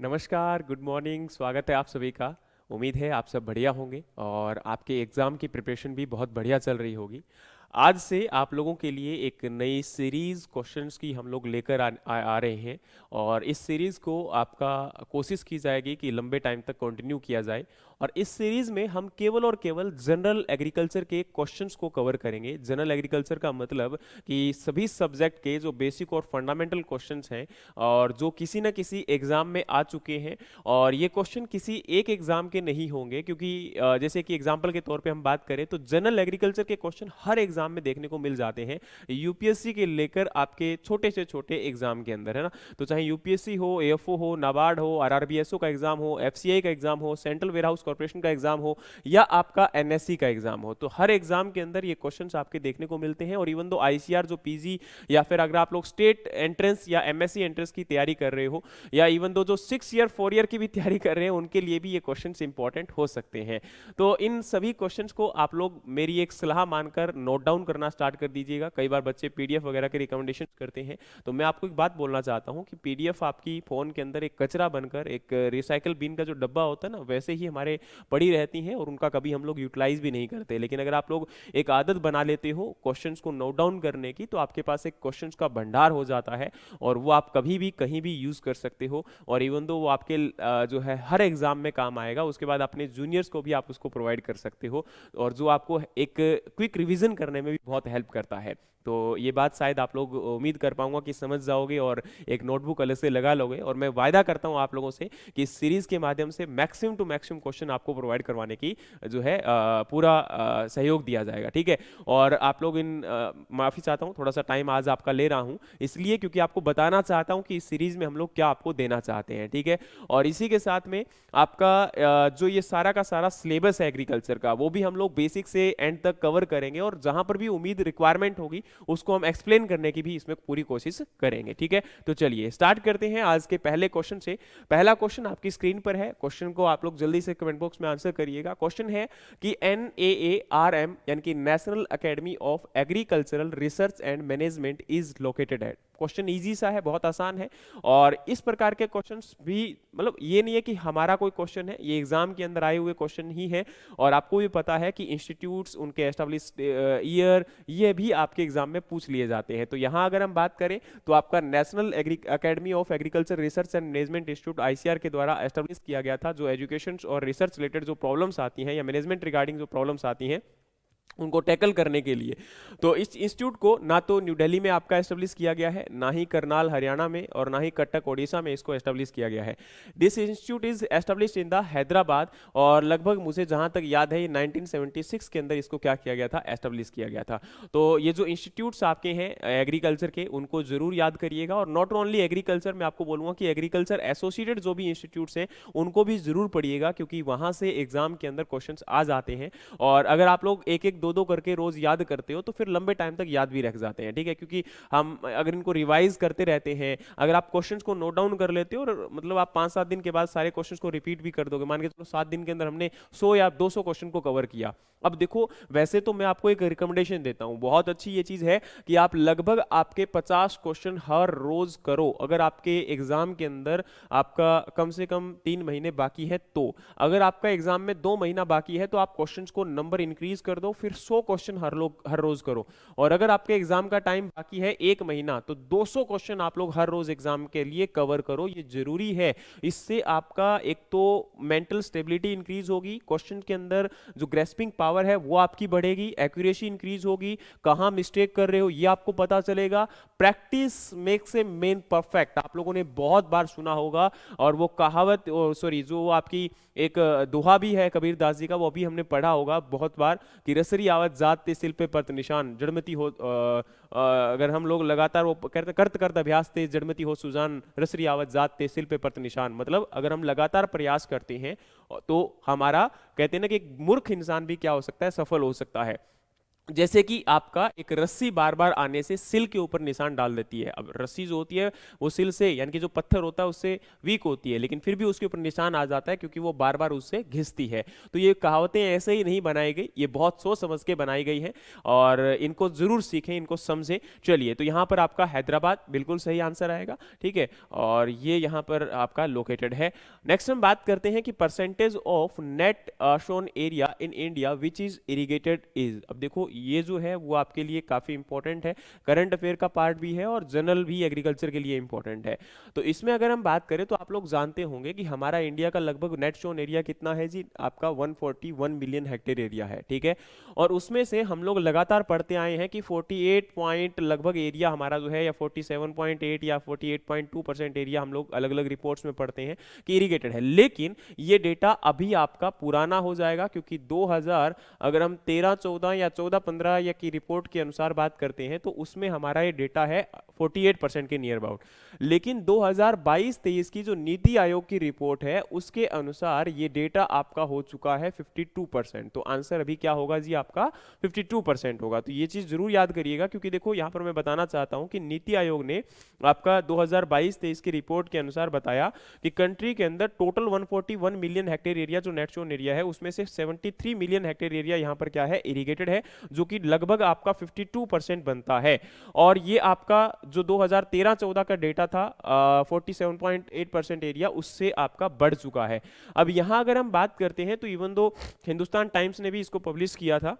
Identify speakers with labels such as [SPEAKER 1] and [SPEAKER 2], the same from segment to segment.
[SPEAKER 1] नमस्कार, good morning, स्वागत है आप सभी का। उम्मीद है आप सब बढ़िया होंगे और आपके एग्ज़ाम की प्रिपरेशन भी बहुत बढ़िया चल रही होगी। आज से आप लोगों के लिए एक नई सीरीज़ क्वेश्चंस की हम लोग लेकर आ रहे हैं और इस सीरीज़ को आपका कोशिश की जाएगी कि लंबे टाइम तक कंटिन्यू किया जाए। और इस सीरीज़ में हम केवल और केवल जनरल एग्रीकल्चर के क्वेश्चंस को कवर करेंगे। जनरल एग्रीकल्चर का मतलब कि सभी सब्जेक्ट के जो बेसिक और फंडामेंटल क्वेश्चंस हैं और जो किसी न किसी एग्ज़ाम में आ चुके हैं। और ये क्वेश्चन किसी एक एग्ज़ाम के नहीं होंगे क्योंकि जैसे कि एग्जाम्पल के तौर पे हम बात करें तो जनरल एग्रीकल्चर के क्वेश्चन हर एग्ज़ाम में देखने को मिल जाते हैं, यूपीएससी के लेकर आपके छोटे से छोटे एग्ज़ाम के अंदर, है ना। तो चाहे यूपीएससी हो, एएफओ हो, नाबार्ड हो, आरआरबीएसओ का एग्ज़ाम हो, एफसीआई का एग्ज़ाम हो, सेंट्रल वेयर हाउस कॉर्पोरेशन का एग्ज़ाम हो या आपका एनएससी का एग्ज़ाम हो, तो हर एग्ज़ाम के अंदर ये क्वेश्चंस आपके देखने को मिलते हैं। और इवन दो आईसीआर जो पीजी या फिर अगर आप लोग स्टेट एंट्रेंस या एमएससी एंट्रेंस की तैयारी कर रहे हो या इवन दो जो 6 ईयर 4 ईयर की भी तैयारी कर रहे हैं उनके लिए भी ये क्वेश्चंस इंपॉर्टेंट हो सकते हैं। तो इन सभी क्वेश्चंस को आप लोग मेरी एक सलाह मानकर नोट डाउन करना स्टार्ट कर दीजिएगा। कई बार बच्चे पीडीएफ वगैरह के रिकमेंडेशन करते हैं, तो मैं आपको एक बात बोलना चाहता हूं कि पीडीएफ आपकी फ़ोन के अंदर एक कचरा बनकर एक रिसाइकल बिन का जो डब्बा होता है ना, वैसे ही हमारे पड़ी रहती हैं और उनका कभी हम लोग यूटिलाइज भी नहीं करते। लेकिन अगर आप लोग एक आदत बना लेते हो क्वेश्चंस को नोट डाउन करने की, तो आपके पास एक क्वेश्चंस का भंडार हो जाता है और वो आप कभी भी कहीं भी यूज़ कर सकते हो। और इवन दो वो आपके जो है हर एग्जाम में काम आएगा। उसके बाद अपने जूनियर्स को भी आप उसको प्रोवाइड कर सकते हो और जो आपको एक क्विक रिवीजन करने में भी बहुत हेल्प करता है। तो ये बात शायद आप लोग उम्मीद कर पाऊंगा कि समझ जाओगे और एक नोटबुक अलग से लगा लोगे। और मैं वायदा करता हूं आप लोगों से कि इस सीरीज के माध्यम से मैक्सिमम टू मैक्सिमम क्वेश्चन आपको प्रोवाइड करवाने की जो है पूरा सहयोग दिया जाएगा, ठीक है। और आप लोग इन माफ़ी चाहता हूँ, थोड़ा सा टाइम आज आपका ले रहा हूँ इसलिए क्योंकि आपको बताना चाहता हूँ कि इस सीरीज में हम लोग क्या आपको देना चाहते हैं, ठीक है। और इसी के साथ में आपका जो ये सारा का सारा सिलेबस है एग्रीकल्चर का, वो भी हम लोग बेसिक से एंड तक कवर करेंगे और जहां पर भी उम्मीद रिक्वायरमेंट होगी उसको हम एक्सप्लेन करने की भी इसमें पूरी कोशिश करेंगे, ठीक है। तो चलिए स्टार्ट करते हैं आज के पहले क्वेश्चन से। पहला क्वेश्चन आपकी स्क्रीन पर है, क्वेश्चन को आप लोग जल्दी से कमेंट बॉक्स में आंसर करिएगा। क्वेश्चन है कि NAARM यानी कि national academy of agricultural research and management is located at. Question easy सा है, बहुत आसान है। और इस प्रकार के क्वेश्चंस भी मतलब ये नहीं है कि हमारा कोई क्वेश्चन है, ये एग्जाम के अंदर आए हुए क्वेश्चन ही है। और आपको भी पता है कि इंस्टीट्यूट्स, उनके एस्टेब्लिश्ड ईयर, ये भी आपके एग्जाम में पूछ लिए जाते हैं। तो यहाँ अगर हम बात करें तो आपका national academy of agriculture research and management institute ICR के द्वारा एस्टेब्लिश किया गया था। जो एजुकेशन और रिसर्च रिलेटेड जो प्रॉब्लम्स आती हैं या मैनेजमेंट रिगार्डिंग जो प्रॉब्लम्स आती हैं उनको टैकल करने के लिए। तो इस इंस्टीट्यूट को ना तो न्यू दिल्ली में आपका एस्टेब्लिश किया गया है, ना ही करनाल हरियाणा में और ना ही कटक ओडिशा में इसको एस्टेब्लिश किया गया है। This institute is establish in the Hyderabad और लगभग मुझे जहां तक याद है 1976 के अंदर इसको क्या किया गया था, एस्टेब्लिश किया गया था। तो ये जो इंस्टीट्यूट्स आपके हैं एग्रीकल्चर के, उनको जरूर याद करिएगा। और नॉट ओनली एग्रीकल्चर, मैं आपको बोलूंगा कि एग्रीकल्चर एसोसिएटेड जो भी इंस्टीट्यूट्स हैं उनको भी जरूर पढ़िएगा क्योंकि वहां से एग्जाम के अंदर क्वेश्चन आ जाते हैं। और अगर आप लोग एक एक दो दो करके रोज याद करते हो तो फिर लंबे टाइम तक याद भी रख जाते हैं, ठीक है। क्योंकि हम अगर इनको रिवाइज करते रहते हैं, अगर आप क्वेश्चंस को नोट डाउन कर लेते हो और मतलब आप 5-7 दिन के बाद सारे क्वेश्चंस को रिपीट भी कर दोगे, मान के चलो 7 दिन के अंदर हमने 100 या 200 क्वेश्चन को कवर किया। अब देखो, वैसे तो मैं आपको एक रिकमेंडेशन देता हूं, बहुत अच्छी ये चीज है कि आप लगभग आपके 50 क्वेश्चन हर रोज करो। अगर आपके एग्जाम के अंदर आपका कम से कम 3 महीने बाकी है, तो अगर आपका एग्जाम में 2 महीना बाकी है तो आप क्वेश्चंस को नंबर इंक्रीज कर दो, फिर 100 क्वेश्चन हर रोज करो। और अगर आपके एग्जाम का टाइम बाकी है 1 महीना तो 200 क्वेश्चन आप लोग हर रोज एग्जाम के लिए कवर करो, ये जरूरी है। इससे आपका एक तो मेंटल स्टेबिलिटी इंक्रीज होगी, क्वेश्चन के अंदर जो ग्रेस्पिंग पावर है वो आपकी बढ़ेगी, एक्यूरेसी इंक्रीज होगी, कहां मिस्टेक कर रहे हो ये आपको पता चलेगा। Practice makes a man perfect, आप लोगों ने बहुत बार सुना होगा। और वो कहावत, सॉरी, जो आपकी एक दोहा भी है कबीर दास जी का, वो भी हमने पढ़ा होगा बहुत बार कि रसरी आवत जात ते सिल पे परत निशान जड़मती हो। अगर हम लोग लगातार वो कहते करत करत अभ्यास ते जड़मती हो सुजान रसरी आवत जात ते सिल पे परत निशान, मतलब अगर हम लगातार प्रयास करते हैं तो हमारा कहते हैं ना कि एक मूर्ख इंसान भी क्या हो सकता है, सफल हो सकता है। जैसे कि आपका एक रस्सी बार बार आने से सिल के ऊपर निशान डाल देती है। अब रस्सी जो होती है वो सिल से यानी कि जो पत्थर होता है उससे वीक होती है, लेकिन फिर भी उसके ऊपर निशान आ जाता है क्योंकि वो बार बार उससे घिसती है। तो ये कहावतें ऐसे ही नहीं बनाई गई, ये बहुत सोच समझ के बनाई गई है और इनको जरूर सीखें, इनको समझें। चलिए, तो यहाँ पर आपका हैदराबाद बिल्कुल सही आंसर आएगा, ठीक है, और ये यहाँ पर आपका लोकेटेड है। नेक्स्ट हम बात करते हैं कि percentage of net shown area in India which is irrigated is. अब देखो ये जो है वो आपके लिए काफी इंपॉर्टेंट है, करंट अफेयर का पार्ट भी है और जनरल भी एग्रीकल्चर के लिए इंपॉर्टेंट है। तो इसमें अगर हम बात करें तो आप लोग जानते होंगे कि हमारा इंडिया का लगभग नेट शोन एरिया कितना है जी, आपका 141 मिलियन हेक्टेयर एरिया है, ठीक है। और उसमें से हम लोग लगातार पढ़ते आए हैं कि 48 पॉइंट लगभग एरिया हमारा जो है, या 47.8 या 48.2% एरिया हम लोग अलग अलग रिपोर्ट्स में पढ़ते हैं कि इरिगेटेड है। लेकिन ये डेटा अभी आपका पुराना हो जाएगा क्योंकि 2000 अगर हम 13-14 या 14-15 या की रिपोर्ट के अनुसार बात करते हैं तो उसमें हमारा ये डेटा है 48% के नियर अबाउट। लेकिन 2022-23 की जो नीति आयोग की रिपोर्ट है उसके अनुसार ये डेटा आपका हो चुका है 52%। तो आंसर अभी क्या होगा जी, आपका 52% होगा। तो ये चीज जरूर याद करिएगा क्योंकि देखो यहां पर मैं बताना चाहता हूं कि नीति आयोग ने आपका 2022-23 की रिपोर्ट के अनुसार बताया कि कंट्री के अंदर टोटल 141 मिलियन हेक्टेयर एरिया जो नेट शोन एरिया है उसमें से 73 मिलियन हेक्टेयर एरिया यहां पर क्या है, इरिगेटेड है, जो कि लगभग आपका 52% बनता है। और ये आपका जो 2013-14 का डेटा था 47.8% एरिया उससे आपका बढ़ चुका है। अब यहां अगर हम बात करते हैं तो इवन दो हिंदुस्तान टाइम्स ने भी इसको पब्लिश किया था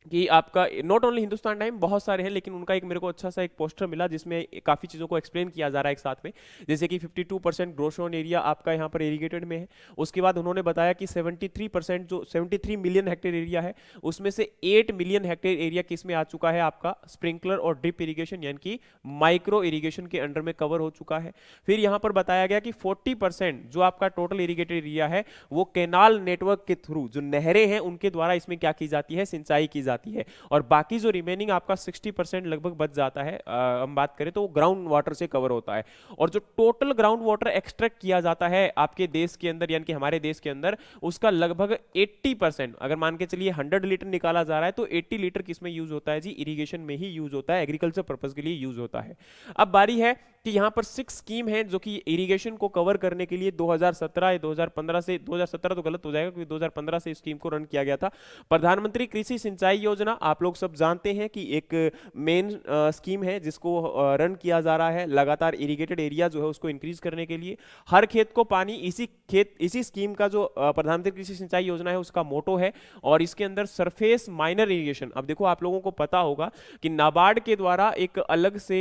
[SPEAKER 1] कि आपका नॉट ओनली हिंदुस्तान टाइम, बहुत सारे हैं, लेकिन उनका एक मेरे को अच्छा सा एक पोस्टर मिला जिसमें काफी चीजों को एक्सप्लेन किया जा रहा है एक साथ में। जैसे कि 52% ग्रोस ऑन एरिया आपका यहाँ पर इरिगेटेड में है। उसके बाद उन्होंने बताया कि 73% जो 73 मिलियन हेक्टेयर एरिया है उसमें से 8 मिलियन हेक्टेयर एरिया किस में आ चुका है, आपका स्प्रिंकलर और ड्रिप इरिगेशन यानी कि माइक्रो इरिगेशन के अंडर में कवर हो चुका है। फिर यहाँ पर बताया गया कि 40% जो आपका टोटल इरिगेटेड एरिया है वो कैनाल नेटवर्क के थ्रू, जो नहरें हैं उनके द्वारा इसमें क्या की जाती है, सिंचाई की जाती है। और बाकी जो रिमेनिंग आपका 60% लगभग बच जाता है, हम बात करें तो वो ग्राउंड वाटर से कवर होता है। और जो टोटल ग्राउंड वाटर एक्सट्रैक्ट किया जाता है आपके देश के अंदर यानी कि हमारे देश के अंदर, उसका लगभग 80%, अगर मान के चलिए 100 लीटर निकाला जा रहा है तो 80 लीटर किसमें यूज होता है जी, इरिगेशन में ही यूज होता है, एग्रीकल्चर पर्पज के लिए यूज होता है। अब बारी है कि यहाँ पर 6 स्कीम है जो कि इरिगेशन को कवर करने के लिए 2017 या 2015 से, 2017 तो गलत हो जाएगा क्योंकि 2015 से स्कीम को रन किया गया था। प्रधानमंत्री कृषि सिंचाई योजना आप लोग सब जानते हैं कि एक मेन स्कीम है जिसको रन किया जा रहा है लगातार इरिगेटेड एरिया जो है उसको इंक्रीज करने के लिए। हर खेत को पानी, इसी स्कीम का जो प्रधानमंत्री कृषि सिंचाई योजना है उसका मोटो है। और इसके अंदर सरफेस माइनर इरिगेशन, अब देखो आप लोगों को पता होगा कि नाबार्ड के द्वारा एक अलग से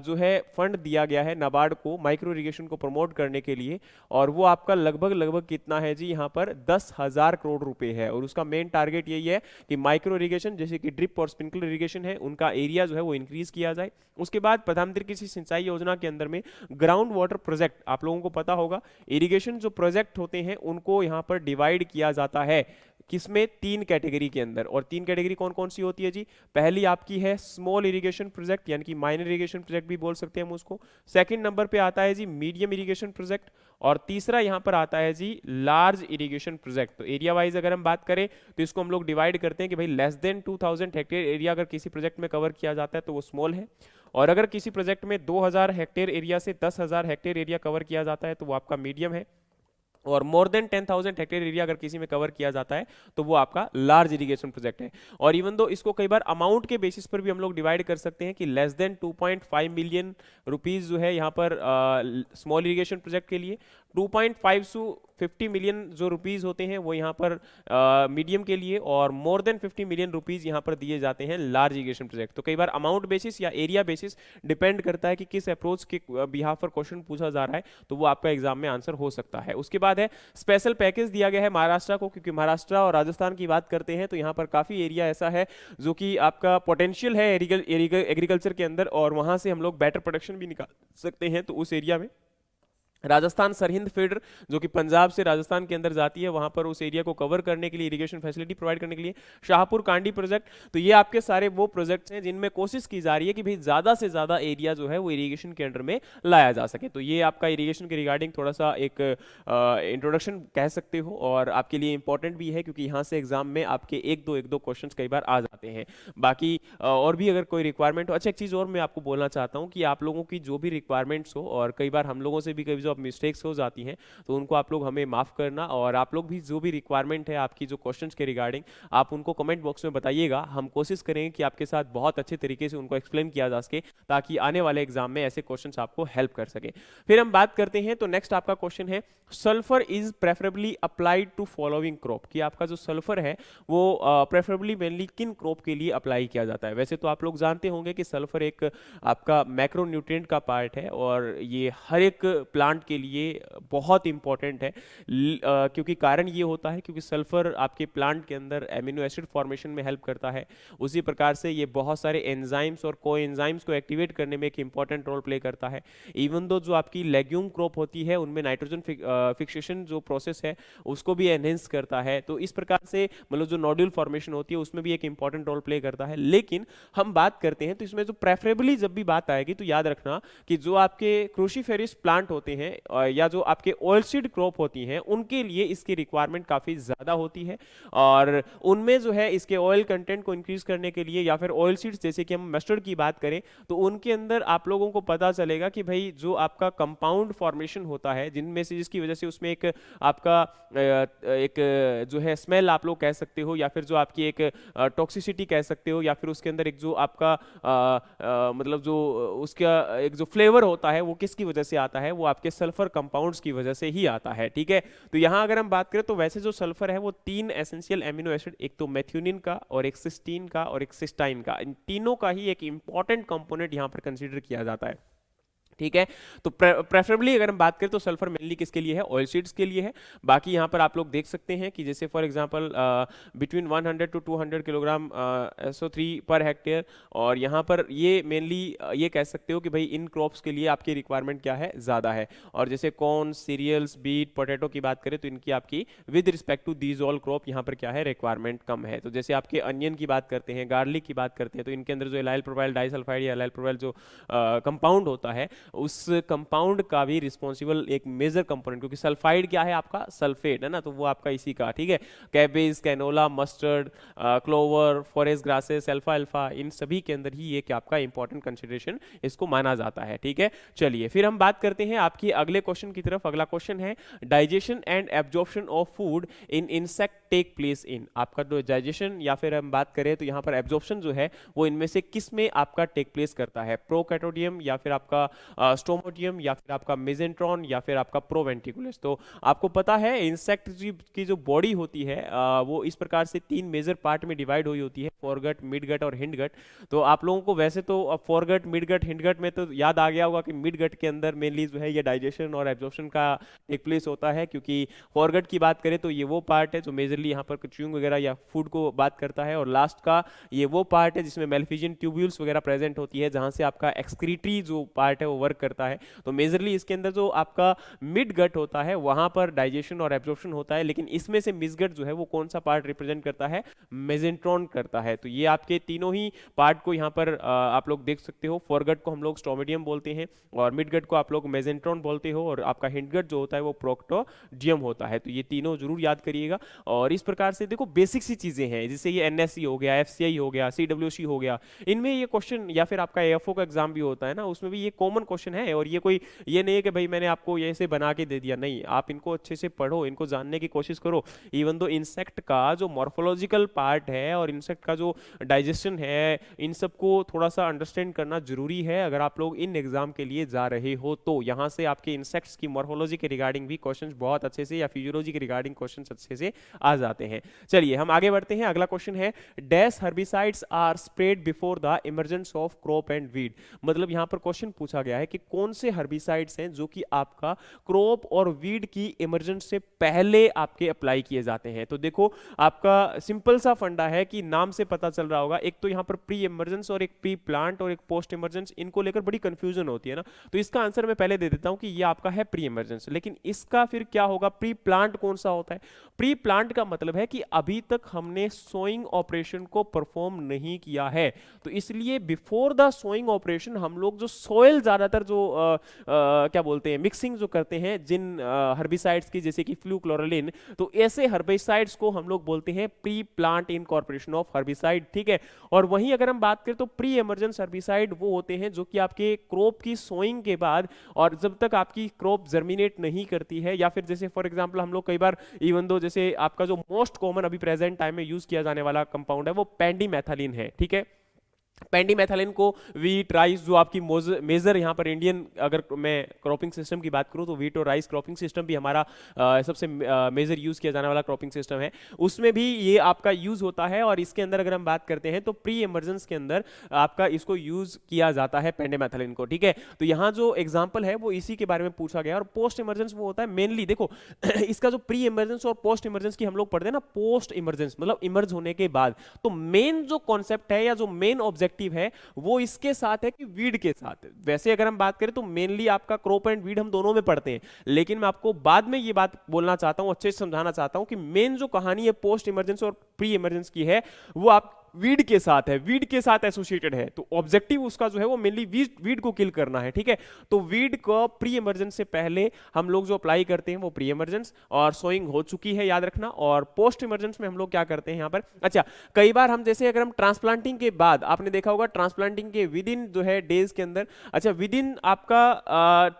[SPEAKER 1] जो है फंड दिया गया है नाबार्ड को माइक्रो इरिगेशन को प्रमोट करने के लिए, और वो आपका लगभग कितना है जी, यहाँ पर 10,000 करोड़ रुपए है। और उसका मेन टारगेट यही है कि माइक्रो इरिगेशन जैसे कि ड्रिप और स्प्रिंकलर इरिगेशन है उनका एरिया जो है वो इंक्रीज किया जाए। उसके बाद प्रधानमंत्री कृषि सिंचाई योजना के अंदर में ग्राउंड वाटर प्रोजेक्ट, आप लोगों को पता होगा इरिगेशन जो प्रोजेक्ट होते हैं उनको यहाँ पर डिवाइड किया जाता है किसमें, 3 कैटेगरी के अंदर। और 3 कैटेगरी कौन कौन सी होती है जी, पहली आपकी है स्मॉल इरिगेशन प्रोजेक्ट यानी कि माइनर इरिगेशन प्रोजेक्ट भी बोल सकते हैं हम उसको। सेकंड नंबर पे आता है जी मीडियम इरिगेशन प्रोजेक्ट, और तीसरा यहां पर आता है जी लार्ज इरिगेशन प्रोजेक्ट। तो एरिया वाइज अगर हम बात करें तो इसको हम लोग डिवाइड करते हैं कि भाई लेस देन 2000 हेक्टेयर एरिया अगर किसी प्रोजेक्ट में कवर किया जाता है तो वो स्मॉल है, और अगर किसी प्रोजेक्ट में 2000 हेक्टेयर एरिया से 10,000 हेक्टेयर एरिया कवर किया जाता है तो वो आपका मीडियम है, और मोर देन 10,000 हेक्टेयर एरिया अगर किसी में कवर किया जाता है तो वो आपका लार्ज इरिगेशन प्रोजेक्ट है। और इवन दो इसको कई बार अमाउंट के बेसिस पर भी हम लोग डिवाइड कर सकते हैं कि लेस देन 2.5 मिलियन रुपीज जो है यहाँ पर स्मॉल इरिगेशन प्रोजेक्ट के लिए, 2.5 टू 50 मिलियन जो रुपीज होते हैं वो यहाँ पर मीडियम के लिए, और मोर देन 50 मिलियन रुपीज यहाँ पर दिए जाते हैं लार्ज इरिगेशन प्रोजेक्ट। तो कई बार अमाउंट बेसिस या एरिया बेसिस डिपेंड करता है कि किस अप्रोच के बिहाफ पर क्वेश्चन पूछा जा रहा है, तो वो आपका एग्जाम में आंसर हो सकता है। उसके बाद है स्पेशल पैकेज दिया गया है महाराष्ट्र को, क्योंकि महाराष्ट्र और राजस्थान की बात करते हैं तो यहाँ पर काफी एरिया ऐसा है जो कि आपका पोटेंशियल है एग्रीकल्चर के अंदर, और वहां से हम लोग बेटर प्रोडक्शन भी निकाल सकते हैं। तो उस एरिया में राजस्थान सरहिंद फीडर जो कि पंजाब से राजस्थान के अंदर जाती है, वहां पर उस एरिया को कवर करने के लिए, इरिगेशन फैसिलिटी प्रोवाइड करने के लिए शाहपुर कांडी प्रोजेक्ट। तो ये आपके सारे वो प्रोजेक्ट्स हैं जिनमें कोशिश की जा रही है कि भाई ज्यादा से ज्यादा एरिया जो है वो इरिगेशन के अंडर में लाया जा सके। तो ये आपका इरिगेशन के रिगार्डिंग थोड़ा सा एक इंट्रोडक्शन कह सकते हो, और आपके लिए इंपॉर्टेंट भी है क्योंकि यहाँ से एग्जाम में आपके एक दो क्वेश्चन कई बार आ जाते हैं। बाकी और भी अगर कोई रिक्वायरमेंट हो, अच्छा एक चीज़ और मैं आपको बोलना चाहता हूँ कि आप लोगों की जो भी रिक्वायरमेंट्स हो, और कई बार हम लोगों से भी कभी जो मिस्टेक्स हो जाती हैं तो उनको आप लोग हमें माफ़ करना, और आप लोग भी जो भी रिक्वायरमेंट है आपकी जो क्वेश्चंस के रिगार्डिंग आप उनको कमेंट बॉक्स में बताइएगा। हम कोशिश करेंगे कि आपके साथ बहुत अच्छे तरीके से उनको एक्सप्लेन किया जा सके ताकि आने वाले एग्जाम में ऐसे क्वेश्चंस आपको हेल्प कर सके। फिर हम बात करते हैं, तो नेक्स्ट आपका क्वेश्चन है sulphur is preferably applied to following crop, कि आपका जो सल्फर है वो प्रेफरेबली मेनली किन क्रॉप के लिए अप्लाई किया जाता है। वैसे तो आप लोग जानते होंगे कि सल्फर एक आपका मैक्रोन्यूट्रिएंट का पार्ट है और ये हर एक प्लांट के लिए बहुत इंपॉर्टेंट है, क्योंकि कारण ये होता है क्योंकि सल्फर आपके प्लांट के अंदर एमिनो एसिड फॉर्मेशन में हेल्प करता है। उसी प्रकार से ये बहुत सारे एंजाइम्स और को एंजाइम्स को एक्टिवेट करने में एक इंपॉर्टेंट रोल प्ले करता है। इवन दो जो आपकी लेग्यूम क्रॉप होती है उनमें नाइट्रोजन फिक्सेशन जो प्रोसेस है उसको भी एनहेंस करता है। तो इस प्रकार से मतलब जो नोड्यूल फॉर्मेशन होती है उसमें भी एक इंपॉर्टेंट रोल प्ले करता है। लेकिन हम बात करते हैं तो इसमें जो प्रेफरेबली जब भी बात आएगी तो याद रखना कि जो आपके क्रूसीफेरस प्लांट होते हैं या जो आपके ऑयलसीड क्रॉप होती हैं उनके लिए इसकी रिक्वायरमेंट काफी ज्यादा होती है, और उनमें जो है इसके ऑयल कंटेंट को इंक्रीज करने के लिए, या फिर ऑयल सीड्स जैसे कि हम मस्टर्ड की बात करें तो उनके अंदर आप लोगों को पता चलेगा कि भाई जो आपका कंपाउंड फॉर्मेशन होता है जिनमें से जिसकी वजह से उसमें एक आपका एक जो है स्मेल आप लोग कह सकते हो, या फिर जो आपकी एक टॉक्सिसिटी कह सकते हो, या फिर उसके अंदर एक जो आपका मतलब जो उसका एक जो फ्लेवर होता है वो किसकी वजह से आता है, वो आपके सल्फर कंपाउंड्स की वजह से ही आता है। ठीक है, तो यहां अगर हम बात करें तो वैसे जो सल्फर है वो तीन एसेंशियल एमिनो एसिड, एक तो मेथ्योनिन का और एक सिस्टीन का और एक सिस्टाइन का, इन तीनों का ही एक इंपॉर्टेंट कंपोनेंट यहां पर कंसीडर किया जाता है। ठीक है, तो प्रेफरेबली अगर हम बात करें तो सल्फर मेनली किसके लिए है, ऑयल सीड्स के लिए है। बाकी यहाँ पर आप लोग देख सकते हैं कि जैसे for example between 100 to 200 kilogram SO3 पर हेक्टेयर, और यहाँ पर ये मेनली ये कह सकते हो कि भाई इन क्रॉप्स के लिए आपकी रिक्वायरमेंट क्या है, ज़्यादा है। और जैसे कॉर्न, सीरियल्स, बीट, पोटैटो की बात करें तो इनकी आपकी with respect to these all crop यहाँ पर क्या है, रिक्वायरमेंट कम है। तो जैसे आपके अनियन की बात करते हैं, गार्लिक की बात करते हैं, तो इनके अंदर जो एलाइल प्रोपाइल डाइसल्फाइड या एलाइल प्रोपाइल जो कंपाउंड होता है उस कंपाउंड का भी रिस्पॉन्सिबल एक मेजर कंपोनेंट, क्योंकि सल्फाइड क्या है आपका, सल्फेट है ना, तो वो आपका इसी का। ठीक है, cabbage, canola, mustard, clover, forest grasses, अल्फा अल्फा, इन सभी के अंदर ही ये क्या आपका इंपॉर्टेंट कंसिडरेशन इसको माना जाता है। ठीक है, चलिए फिर हम बात करते हैं आपकी अगले क्वेश्चन की तरफ। अगला क्वेश्चन है digestion and absorption of food in insect take place in, आपका जो डाइजेशन या फिर हम बात करें तो यहाँ पर एब्जॉर्प्शन जो है वो इनमें से किस में आपका टेक प्लेस करता है, प्रोकैटोडियम या फिर आपका स्टोमोडियम या फिर आपका मेजेंट्रॉन या फिर आपका प्रोवेंट्रिकुलस। तो आपको पता है इंसेक्ट की जो बॉडी होती है वो इस प्रकार से तीन मेजर पार्ट में डिवाइड हुई होती है, फोरगट, मिडगट और हिंडगट। तो आप लोगों को वैसे तो फोरगट, मिडगट, हिंडगट में तो याद आ गया होगा कि मिडगट के अंदर मेनली जो है ये डाइजेशन और एब्जॉर्प्शन का एक प्लेस होता है, क्योंकि फोरगट की बात करें तो ये वो पार्ट है जो मेजरली यहाँ पर च्यूइंग वगैरह या फूड को बात करता है, और लास्ट का ये वो पार्ट है जिसमें मेलफिजियन ट्यूब्यूल्स वगैरह प्रेजेंट होती है, जहां से आपका एक्सक्रीटरी जो पार्ट है वो वर्क करता है। तो मेजरली इसके अंदर जो आपका मिड गट होता है वहां पर डाइजेशन और एब्जॉर्प्शन होता है, लेकिन इसमें से मिसगट जो है वो कौन सा पार्ट रिप्रेजेंट करता है, मेजेंट्रॉन करता है। तो ये आपके तीनों ही पार्ट को यहाँ पर आप लोग देख सकते हो। फोरगट को हम लोग स्टोमेडियम बोलते हैं, और मिडगट को आप लोग मेजेंट्रॉन बोलते हो, और आपका हिंडगट जो होता है वो प्रोक्टोडियम होता है। तो ये तीनों जरूर याद करिएगा। और इस प्रकार से देखो बेसिक सी चीजें हैं, जैसे ये NSC हो गया, FCI हो गया, CWC हो गया, इनमें ये क्वेश्चन, या फिर आपका AFO का एग्जाम भी होता है ना, उसमें भी ये कॉमन क्वेश्चन है। और ये कोई ये नहीं है कि भाई मैंने आपको ये से बना के दे दिया, नहीं, आप इनको अच्छे से पढ़ो, इनको जानने की कोशिश करो। इवन दो इंसेक्ट का जो मॉर्फोलॉजिकल पार्ट है और इंसेक्ट का जो डाइजेशन है, इन सबको थोड़ा सा अंडरस्टैंड करना जरूरी है अगर आप लोग इन एग्जाम के लिए जा रहे हो। तो यहाँ से आपके इंसेक्ट्स की मॉर्फोलॉजी के रिगार्डिंग भी क्वेश्चंस बहुत अच्छे से, या फिजियोलॉजी के रिगार्डिंग क्वेश्चंस अच्छे से आ जाते हैं। चलिए हम आगे बढ़ते हैं। अगला क्वेश्चन है dash herbicides are spread before the emergence of crop and weed. मतलब यहाँ पर क्वेश्चन पूछा गया गया है कि कौन से हर्बिसाइड्स हैं जो कि आपका क्रॉप और वीड की इमर्जेंस से पहले आपके अप्लाई किए जाते हैं। तो देखो आपका सिंपल सा फंडा है कि नाम से पता चल रहा होगा, एक तो यहाँ पर प्री इमर्जेंस और एक प्री प्लांट और एक पोस्ट इमर्जेंस, इनको लेकर बड़ी कंफ्यूजन होती है ना। तो इसका आंसर मैं पहले दे देता हूं कि ये आपका है प्री इमर्जेंस। लेकिन इसका फिर क्या होगा, प्री प्लांट कौन सा होता है? प्री प्लांट का मतलब है कि अभी तक हमने सोइंग ऑपरेशन को परफॉर्म नहीं किया है, तो इसलिए बिफोर द सोइंग ऑपरेशन हम लोग जो सोयल ज्यादातर जो क्या बोलते हैं मिक्सिंग जो करते हैं जिन हर्बिसाइड्स की, जैसे कि फ्लूक्लोरलिन, तो ऐसे हर्बिसाइड्स को हम लोग बोलते हैं pre plant incorporation of herbicide, ठीक है। और वहीं अगर हम बात करें तो प्री इमर्जेंस हर्बिसाइड वो होते हैं जो कि आपके क्रॉप की सोइंग के बाद और जब तक आपकी क्रॉप जर्मिनेट नहीं करती है, या फिर जैसे फॉर एग्जांपल हम लोग कई बार इवन दो जैसे आपका जो मोस्ट कॉमन अभी प्रेजेंट टाइम में यूज किया जाने वाला कंपाउंड है वो पेंडिमेथालिन है, ठीक है। पेंडिमेथालिन को वीट राइस जो आपकी मेजर यहाँ पर इंडियन, अगर मैं क्रॉपिंग सिस्टम की बात करूँ तो वीट और राइस क्रॉपिंग सिस्टम भी हमारा सबसे मेजर यूज किया जाने वाला क्रॉपिंग सिस्टम है, उसमें भी ये आपका यूज होता है। और इसके अंदर अगर हम बात करते हैं तो प्री इमर्जेंस के अंदर आपका इसको यूज किया जाता है पेंडिमेथालिन को, ठीक है। तो यहाँ जो एग्जाम्पल है वो इसी के बारे में पूछा गया। और पोस्ट इमर्जेंस वो होता है मेनली, देखो इसका जो प्री इमर्जेंस और पोस्ट इमर्जेंस की हम लोग पढ़ते हैं ना, पोस्ट इमर्जेंस मतलब इमर्ज होने के बाद, तो मेन जो कॉन्सेप्ट है या जो मेन ऑब्जेक्टिव है वो इसके साथ है कि वीड के साथ। वैसे अगर हम बात करें तो मेनली आपका क्रॉप एंड वीड हम दोनों में पढ़ते हैं, लेकिन मैं आपको बाद में ये बात बोलना चाहता हूं, अच्छे से समझाना चाहता हूं कि मेन जो कहानी है पोस्ट इमरजेंस और प्री इमरजेंस की है वो आप वीड के साथ है, वीड के साथ एसोसिएटेड है। तो ऑब्जेक्टिव उसका जो है वो मेनली वीड को किल करना है, ठीक है। तो वीड को प्री इमर्जेंस से पहले हम लोग जो अप्लाई करते हैं वो प्री इमर्जेंस, और सोइंग हो चुकी है याद रखना। और पोस्ट इमर्जेंस में हम लोग क्या करते हैं यहाँ पर, अच्छा कई बार हम जैसे अगर हम ट्रांसप्लांटिंग के बाद, आपने देखा होगा ट्रांसप्लांटिंग के विद इन जो है डेज के अंदर, अच्छा विद इन आपका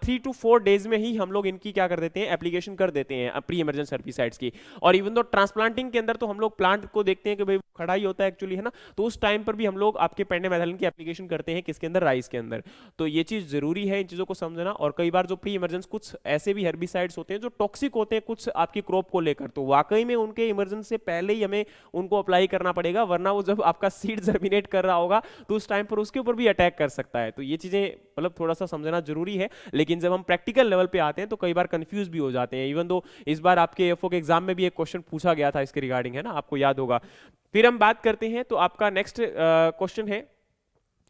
[SPEAKER 1] 3 to 4 डेज में ही हम लोग इनकी क्या कर देते हैं, एप्लीकेशन कर देते हैं प्री इमर्जेंस हर्बिसाइड्स की। और इवन दो ट्रांसप्लांटिंग के अंदर तो हम लोग प्लांट को देखते हैं कि भाई खड़ा ही होता है एक्चुअली, है ना, तो उस टाइम पर भी हम लोग आपके पेंडिमेथालिन की एप्लीकेशन करते हैं किसके अंदर, राइस के अंदर। तो ये चीज जरूरी है इन चीजों को समझना। और कई बार जो प्री इमर्जेंस कुछ ऐसे भी हर्बिसाइड्स होते हैं जो टॉक्सिक होते हैं कुछ आपकी क्रॉप को लेकर, तो वाकई में उनके इमर्जेंस से पहले ही हमें उनको अप्लाई करना पड़ेगा, वरना वो जब आपका सीड जर्मिनेट कर रहा होगा तो उस टाइम पर उसके ऊपर भी अटैक कर सकता है। तो ये चीजें मतलब थोड़ा सा समझना जरूरी है। लेकिन जब हम प्रैक्टिकल लेवल पे आते हैं तो कई बार कंफ्यूज भी हो जाते हैं। इवन दो इस बार आपके एफओ के एग्जाम में भी एक क्वेश्चन पूछा गया था इसके रिगार्डिंग, है ना, आपको याद होगा। फिर हम बात करते हैं तो आपका नेक्स्ट क्वेश्चन है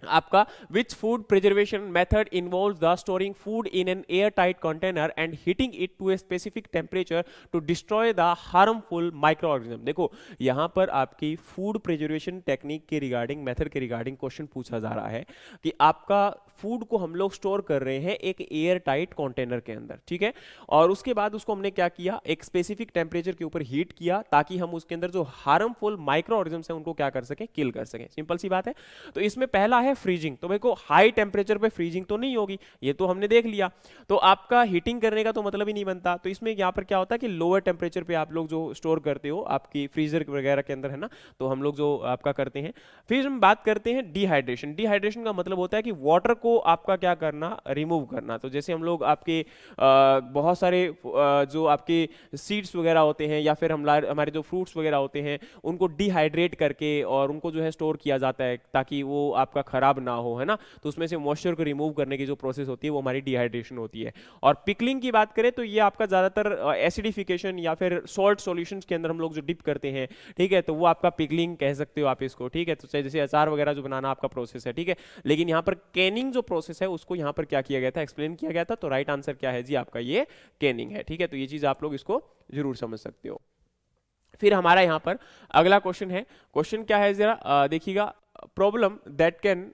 [SPEAKER 1] आपका, which food preservation method involves the storing food in an air tight container and heating it to a specific temperature to destroy the harmful micro organism. देखो यहां पर आपकी फूड प्रिजर्वेशन टेक्निक के regarding, method के regarding question पूछा जा रहा है कि आपका फूड को हम लोग स्टोर कर रहे हैं एक एयर टाइट कंटेनर के अंदर, ठीक है। और उसके बाद उसको हमने क्या किया, एक स्पेसिफिक टेम्परेचर के ऊपर हीट किया ताकि हम उसके अंदर जो हार्मफुल माइक्रो ऑर्गेनिज्म है उनको क्या कर सकें, किल कर सकें। सिंपल सी बात है। तो इसमें पहला है फ्रीजिंग। तो भाई को हाई टेम्परेचर पे फ्रीजिंग तो नहीं होगी, ये तो हमने देख लिया। तो आपका हीटिंग करने का तो मतलब ही नहीं बनता। तो इसमें यहाँ पर क्या होता है कि लोअर टेम्परेचर पे आप लोग जो स्टोर करते हो आपकी फ्रीजर वगैरह के अंदर, है ना, तो हम लोग जो आपका करते हैं। फिर हम बात करते हैं डिहाइड्रेशन। डिहाइड्रेशन का मतलब होता है कि वाटर को आपका क्या करना, रिमूव करना। तो जैसे हम लोग आपके बहुत सारे जो आपके सीड्स वगैरह होते हैं या फिर हमारे जो फ्रूट्स वगैरह होते हैं उनको डिहाइड्रेट करके और उनको जो है स्टोर किया जाता है ताकि वो आपका खराब ना हो, है ना। तो उसमें से मॉइस्चर को रिमूव करने की जो प्रोसेस होती है वो हमारी डिहाइड्रेशन होती है। और पिकलिंग की बात करें तो ये आपका ज्यादातर एसिडिफिकेशन या फिर सॉल्ट सॉल्यूशंस के अंदर हम लोग जो डिप करते हैं, ठीक है, तो वो आपका पिकलिंग कह सकते हो आप इसको, ठीक है। तो जैसे अचार वगैरह जो बनाना आपका प्रोसेस है, ठीक है। लेकिन यहाँ पर कैनिंग जो प्रोसेस है उसको यहाँ पर क्या किया गया था, एक्सप्लेन किया गया था। तो राइट आंसर क्या है जी, आपका ये कैनिंग है, ठीक है। तो ये चीज आप लोग इसको जरूर समझ सकते हो। फिर हमारा यहाँ पर अगला क्वेश्चन है। क्वेश्चन क्या है जरा देखिएगा, problem that can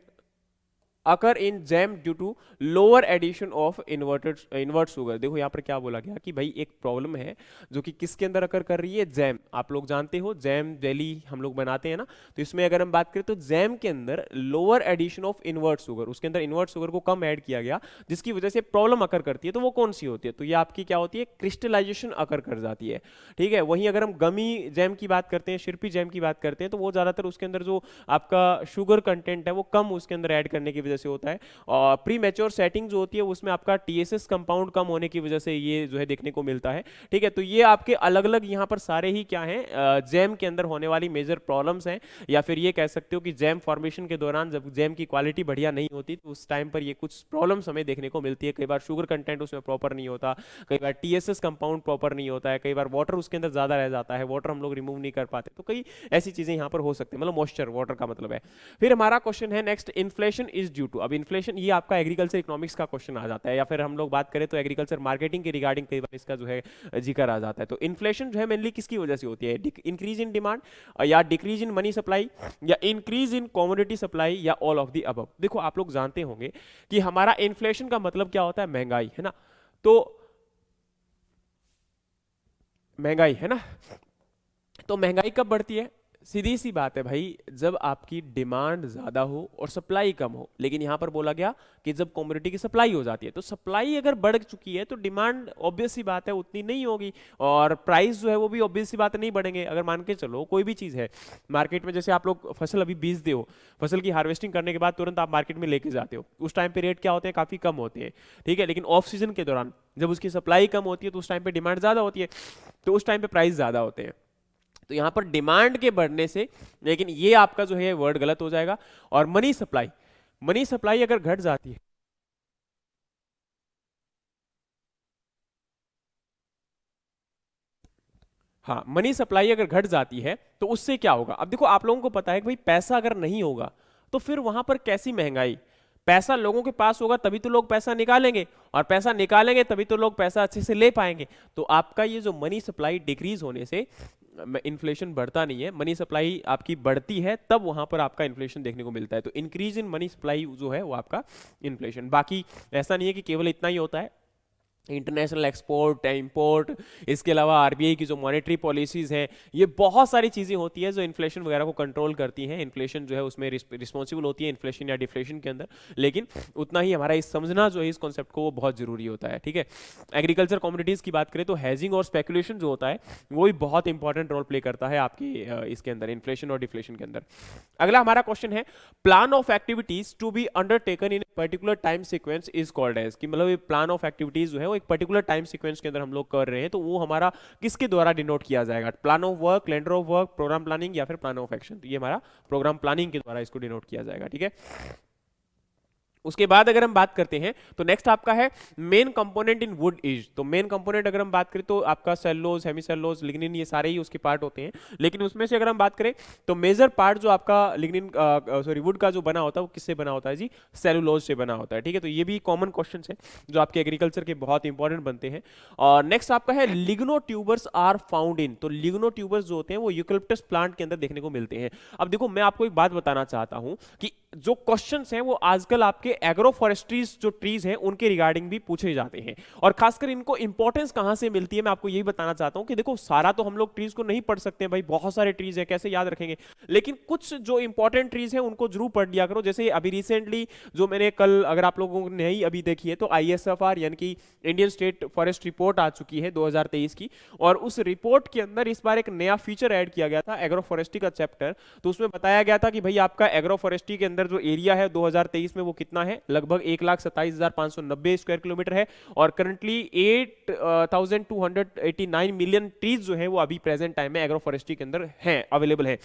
[SPEAKER 1] occur in jam due to lower addition of invert sugar. देखो यहाँ पर क्या बोला गया कि भाई एक प्रॉब्लम है जो कि किसके अंदर अकर कर रही है, जैम। आप लोग जानते हो जैम जेली हम लोग बनाते हैं ना, तो इसमें अगर हम बात करें तो जैम के अंदर lower addition of invert sugar, उसके अंदर इन्वर्ट शुगर को कम ऐड किया गया जिसकी वजह से प्रॉब्लम अकर करती है। तो वो कौन सी होती है, तो ये आपकी क्या होती है, क्रिस्टलाइजेशन अकर कर जाती है, ठीक है। वहीं अगर हम गमी जैम की बात करते हैं, शिरपी जैम की बात करते हैं, तो वो ज्यादातर उसके अंदर जो आपका शुगर कंटेंट है वो कम उसके अंदर ऐड करने की वजह से होता है, और प्री मैच्योर सेटिंग जो होती है उसमें आपका टीएसएस कंपाउंड कम होने की वजह से ये जो है देखने को मिलता है। ठीक है, तो ये आपके अलग अलग यहाँ पर सारे ही क्या हैं, जैम के अंदर होने वाली मेजर प्रॉब्लम्स हैं, या फिर ये कह सकते हो कि जैम फॉर्मेशन के दौरान जब जैम की क्वालिटी बढ़िया नहीं होती तो उस टाइम पर ये कुछ प्रॉब्लम्स हमें देखने को मिलती है। कई बार शुगर कंटेंट उसमें प्रॉपर नहीं होता, कई बार टीएसएस कंपाउंड प्रॉपर नहीं होता है, कई बार वाटर उसके अंदर ज्यादा रह जाता है, वाटर हम लोग रिमूव नहीं कर पाते, तो कई ऐसी चीजें यहाँ पर हो सकती है, मतलब मॉइस्चर वाटर का मतलब है। फिर हमारा क्वेश्चन है next, inflation is due to. अब इन्फ्लेशन ये आपका एग्रीकल्चर इकोनॉमिक्स का क्वेश्चन आ जाता है, या फिर हम लोग बात करें तो एग्रीकल्चर मार्केटिंग के रिगार्डिंग कई बार इसका जो है जिक्र आ जाता है। तो इन्फ्लेशन जो है मेनली किसकी वजह से होती है, इंक्रीज इन डिमांड या डिक्रीज इन मनी सप्लाई या इंक्रीज इन कमोडिटी सप्लाई या ऑल ऑफ द अबव। देखो आप लोग जानते होंगे कि हमारा इन्फ्लेशन का मतलब क्या होता है, महंगाई, है ना। तो महंगाई है ना, तो महंगाई कब बढ़ती है, सीधी सी बात है भाई, जब आपकी डिमांड ज्यादा हो और सप्लाई कम हो। लेकिन यहां पर बोला गया कि जब कमोडिटी की सप्लाई हो जाती है, तो सप्लाई अगर बढ़ चुकी है तो डिमांड ऑब्वियस सी बात है उतनी नहीं होगी, और प्राइस जो है वो भी ऑब्वियस सी बात नहीं बढ़ेंगे। अगर मान के चलो कोई भी चीज है मार्केट में, जैसे आप लोग फसल अभी बीजते हो, फसल की हार्वेस्टिंग करने के बाद तुरंत आप मार्केट में लेके जाते हो, उस टाइम पे रेट क्या होते हैं, काफी कम होते हैं। ठीक है, लेकिन ऑफ सीजन के दौरान जब उसकी सप्लाई कम होती है तो उस टाइम पे डिमांड ज्यादा होती है, तो उस टाइम पे प्राइस ज्यादा होते हैं। तो यहां पर डिमांड के बढ़ने से, लेकिन ये आपका जो है वर्ड गलत हो जाएगा। और मनी सप्लाई, मनी सप्लाई अगर घट जाती है, हाँ मनी सप्लाई अगर घट जाती है तो उससे क्या होगा। अब देखो आप लोगों को पता है कि भाई पैसा अगर नहीं होगा तो फिर वहां पर कैसी महंगाई, पैसा लोगों के पास होगा तभी तो लोग पैसा निकालेंगे, और पैसा निकालेंगे तभी तो लोग पैसा अच्छे से ले पाएंगे। तो आपका ये जो मनी सप्लाई डिक्रीज होने से इन्फ्लेशन बढ़ता नहीं है, मनी सप्लाई आपकी बढ़ती है, तब वहां पर आपका इन्फ्लेशन देखने को मिलता है। तो इंक्रीज इन मनी सप्लाई जो है वो आपका इन्फ्लेशन। बाकी ऐसा नहीं है कि केवल इतना ही होता है, इंटरनेशनल एक्सपोर्ट इंपोर्ट, इसके अलावा आरबीआई की जो मॉनेटरी पॉलिसीज हैं, ये बहुत सारी चीजें होती है जो इन्फ्लेशन वगैरह को कंट्रोल करती हैं। इन्फ्लेशन जो है उसमें रिस्पॉन्सिबल होती है इन्फ्लेशन या डिफ्लेशन के अंदर, लेकिन उतना ही हमारा इस समझना जो है इस कॉन्सेप्ट को वो बहुत जरूरी होता है। ठीक है, एग्रीकल्चर कमोडिटीज की बात करें तो हैजिंग और स्पेकुलेशन जो होता है वो भी बहुत इंपॉर्टेंट रोल प्ले करता है आपकी इसके अंदर, इन्फ्लेशन और डिफ्लेशन के अंदर। अगला हमारा क्वेश्चन है, plan of activities to be undertaken in particular time sequence is called as, कि मतलब प्लान ऑफ एक्टिविटीज जो है एक पर्टिकुलर टाइम सीक्वेंस के अंदर हम लोग कर रहे हैं, तो वो हमारा किसके द्वारा डिनोट किया जाएगा, plan of work, calendar of work, program planning या फिर प्लान ऑफ एक्शन। तो ये हमारा प्रोग्राम प्लानिंग के द्वारा इसको डिनोट किया जाएगा। ठीक है, उसके बाद अगर हम बात करते हैं तो नेक्स्ट आपका है main component in would is. तो मेन कंपोनेंट अगर हम बात करें तो आपका सेलुलोज, हेमीसेलुलोज, लिग्निन, ये सारे ही उसके पार्ट होते हैं। लेकिन उसमें से अगर हम बात करें तो मेजर पार्ट जो आपका लिग्निन सॉरी वुड का जो बना होता है वो किससे बना होता है जी, सेलुलोज से बना होता है। ठीक है, तो ये भी कॉमन क्वेश्चन है जो आपके एग्रीकल्चर के बहुत इंपॉर्टेंट बनते हैं। और नेक्स्ट आपका है lignotubers are found in. तो लिग्नो ट्यूबर्स जो होते हैं वो यूकलिप्टस प्लांट के अंदर देखने को मिलते हैं। अब देखो मैं आपको एक बात बताना चाहता हूं कि जो क्वेश्चंस हैं वो आजकल आपके एग्रो फॉरेस्ट्रीज जो ट्रीज हैं उनके रिगार्डिंग भी पूछे जाते हैं, और खासकर इनको इंपॉर्टेंस कहां से मिलती है मैं आपको यही बताना चाहता हूं कि देखो सारा तो हम लोग ट्रीज को नहीं पढ़ सकते भाई, बहुत सारे ट्रीज हैं कैसे याद रखेंगे, लेकिन कुछ जो इंपॉर्टेंट ट्रीज हैं उनको जरूर पढ़ लिया करो। जैसे अभी रिसेंटली जो मैंने कल, अगर आप लोगों ने नहीं अभी देखी है तो ISFR यानी कि इंडियन स्टेट फॉरेस्ट रिपोर्ट आ चुकी है 2023 की, और उस रिपोर्ट के अंदर इस बार एक नया फीचर ऐड किया गया था एग्रो फॉरेस्ट्री का चैप्टर। तो उसमें बताया गया था कि भाई आपका एग्रो फॉरेस्ट्री के अंदर जो एरिया है 2023 में वो कितना है, लगभग 1,27,590 स्क्वायर किलोमीटर है, और करंटली 8,289 मिलियन ट्रीज जो है वो अभी प्रेजेंट टाइम में एग्रो फॉरेस्ट्री के अंदर हैं, अवेलेबल है।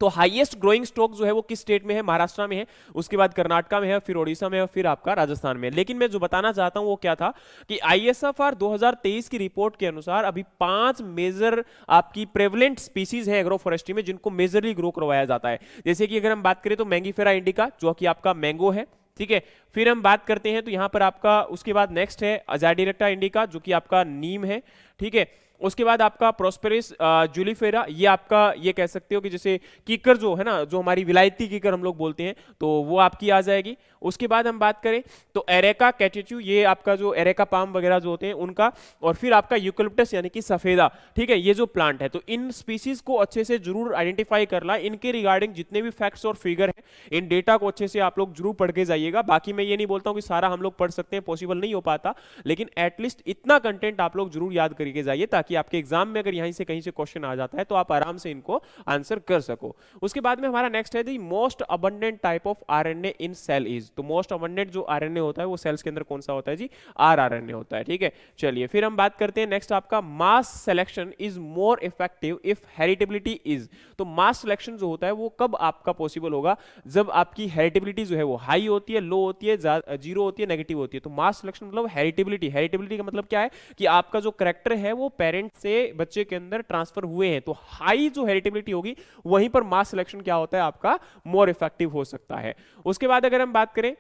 [SPEAKER 1] तो हाईएस्ट ग्रोइंग स्टॉक जो है वो किस स्टेट में है, महाराष्ट्र में है, उसके बाद कर्नाटका में है, फिर ओडिशा में है, फिर आपका राजस्थान में है। लेकिन मैं जो बताना चाहता हूं वो क्या था कि ISFR 2023 की रिपोर्ट के अनुसार अभी 5 मेजर आपकी प्रेवलेंट स्पीसीज है एग्रो फॉरेस्ट्री में जिनको मेजरली ग्रो करवाया जाता है। जैसे कि अगर हम बात करें तो मैंगीफेरा इंडिका जो कि आपका मैंगो है, ठीक है। फिर हम बात करते हैं तो यहां पर आपका उसके बाद नेक्स्ट है अजाडिरेक्टा इंडिका जो कि आपका नीम है, ठीक है। उसके बाद आपका प्रोस्पेरिस जूलिफेरा, ये आपका ये कह सकते हो कि जैसे कीकर जो है ना, जो हमारी विलायती कीकर हम लोग बोलते हैं, तो वो आपकी आ जाएगी। उसके बाद हम बात करें तो एरेका कैटिच्यू, ये आपका जो एरेका पाम वगैरह जो होते हैं उनका, और फिर आपका यूकलिप्टस यानी कि सफेदा, ठीक है। ये जो प्लांट है तो इन स्पीसीज को अच्छे से जरूर आइडेंटिफाई करना, इनके रिगार्डिंग जितने भी फैक्ट्स और फिगर है इन डेटा को अच्छे से आप लोग जरूर पढ़ के जाइएगा। बाकी मैं ये नहीं बोलता हूं कि सारा हम लोग पढ़ सकते हैं, पॉसिबल नहीं हो पाता, लेकिन एटलीस्ट इतना कंटेंट आप लोग जरूर याद करके जाइए ताकि ताकि आपके एग्जाम में अगर यहीं से कहीं से क्वेश्चन आ जाता है तो आप आराम से इनको आंसर कर सको। उसके बाद में हमारा नेक्स्ट है the most abundant type of RNA in cell is. तो मोस्ट अबंडेंट जो आरएनए होता है वो सेल्स के अंदर कौन सा होता है जी? आरआरएनए होता है। ठीक है, चलिए फिर हम बात करते हैं नेक्स्ट आपका mass selection is more effective if heritability is. तो मास सिलेक्शन जो होता है वो कब आपका पॉसिबल होगा? जब आपकी हेरिटेबिलिटी जो है वो हाई होती है, लो होती है, जीरो होती है, नेगेटिव होती है। तो मास सिलेक्शन मतलब हेरिटेबिलिटी। हेरिटेबिलिटी का मतलब क्या है कि आपका जो कैरेक्टर है वो पेरेंट से बच्चे के अंदर ट्रांसफर हुए हैं। तो हाई जो हेरिटेबिलिटी होगी वहीं पर मास सिलेक्शन क्या होता है आपका? मोर इफेक्टिव हो सकता है। उसके बाद अगर हम बात करें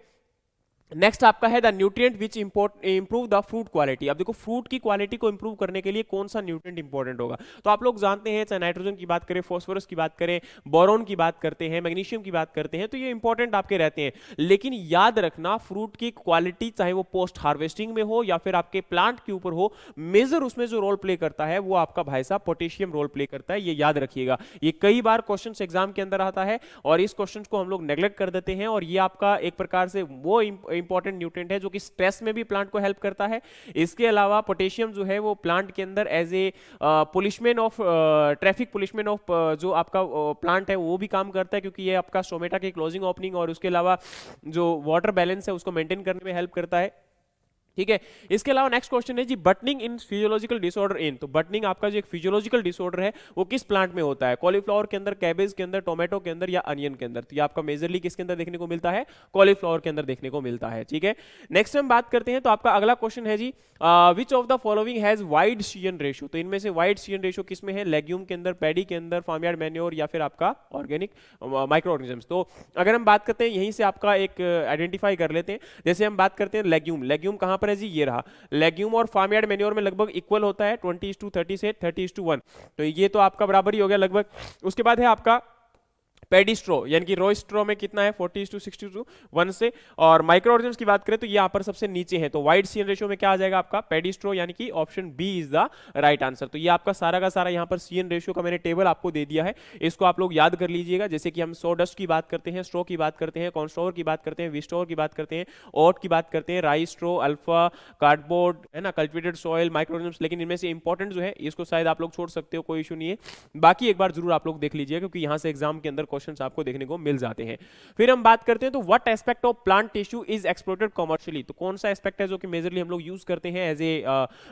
[SPEAKER 1] नेक्स्ट आपका है the nutrient which improve the fruit quality. अब देखो फ्रूट की क्वालिटी को इंप्रूव करने के लिए कौन सा न्यूट्रिएंट इंपॉर्टेंट होगा? तो आप लोग जानते हैं, चाहे नाइट्रोजन की बात करें, फॉस्फोरस की बात करें, बोरॉन की बात करते हैं, मैग्नीशियम की बात करते हैं, तो ये इंपॉर्टेंट आपके रहते हैं। लेकिन याद रखना फ्रूट की क्वालिटी चाहे वो पोस्ट हार्वेस्टिंग में हो या फिर आपके प्लांट के ऊपर हो, मेजर उसमें जो रोल प्ले करता है वो आपका भाई साहब पोटेशियम रोल प्ले करता है। ये याद रखिएगा, ये कई बार क्वेश्चन एग्जाम के अंदर आता है और इस क्वेश्चन को हम लोग नेग्लेक्ट कर देते हैं। और ये आपका एक प्रकार से वो इंपॉर्टेंट न्यूट्रिएंट है जो कि स्ट्रेस में भी प्लांट को हेल्प करता है। इसके अलावा पोटेशियम जो है वो प्लांट के अंदर as a policeman of traffic policeman of जो आपका प्लांट है वो भी काम करता है, क्योंकि ये आपका स्टोमेटा की क्लोजिंग ओपनिंग और उसके अलावा जो वाटर बैलेंस है उसको मेंटेन करने में हेल्प करता है। ठीक है, इसके अलावा नेक्स्ट क्वेश्चन है जी buttoning in physiological disorder in. तो बटनिंग आपका जो एक फिजियोलॉजिकल डिसऑर्डर है वो किस प्लांट में होता है? कॉलीफ्लावर के अंदर, कैबेज के अंदर, टोमेटो के अंदर या अनियन के अंदर? तो ये आपका मेजरली किसके अंदर देखने को मिलता है? कॉलीफ्लावर के अंदर देखने को मिलता है। ठीक है, नेक्स्ट हम बात करते हैं तो आपका अगला क्वेश्चन है जी which of the following has wide CN ratio. तो इनमें से वाइड सीएन रेशियो किसमें है? लेग्यूम के अंदर, पैडी के अंदर, फार्मयार्ड मैन्योर या फिर आपका ऑर्गेनिक माइक्रो ऑर्गेनिजम्स। तो अगर हम बात करते हैं यहीं से आपका एक आइडेंटिफाई कर लेते हैं। जैसे हम बात करते हैं लेग्यूम, लेग्यूम कहां पर है जी? ये रहा। लेग्यूम और फार्मयार्ड मैन्योर में लगभग इक्वल होता है, 20:30 से 30:1। तो ये तो आपका बराबर ही हो गया लगभग। उसके बाद है आपका पैडी स्ट्रो, यानी कि रो स्ट्रो में कितना है? 40:60:1 से। और माइक्रो ऑर्गेनिजम्स की बात करें तो ये यहां पर सबसे नीचे है। तो वाइड सीएन रेशियो में क्या आ जाएगा आपका? पैडी स्ट्रो, यानी कि option B is the right answer. तो ये आपका सारा का सारा यहां पर सीएन रेशियो का मैंने टेबल आपको दे दिया है, इसको आप लोग याद कर लीजिएगा। जैसे कि हम सोडस्ट की बात करते हैं, स्ट्रो की बात करते हैं, कॉर्नस्टोर की बात करते हैं, विस्टोर की बात करते हैं, ओट की बात करते हैं, राइस स्ट्रो, अल्फा, कार्डबोर्ड, है ना, कल्टिवेटेड सॉइल, माइक्रो ऑर्गेनिजम्स। लेकिन इनमें से इंपॉर्टेंट जो है इसको शायद आप लोग छोड़ सकते हो, कोई इशू नहीं है। बाकी एक बार जरूर आप लोग देख लीजिएगा क्योंकि यहां से एग्जाम के अंदर क्वेश्चन आपको देखने को मिल जाते हैं। फिर हम बात करते हैं तो what aspect of plant tissue is exploited commercially. तो कौन सा एस्पेक्ट है जो कि मेजरली हम लोग यूज करते हैं as a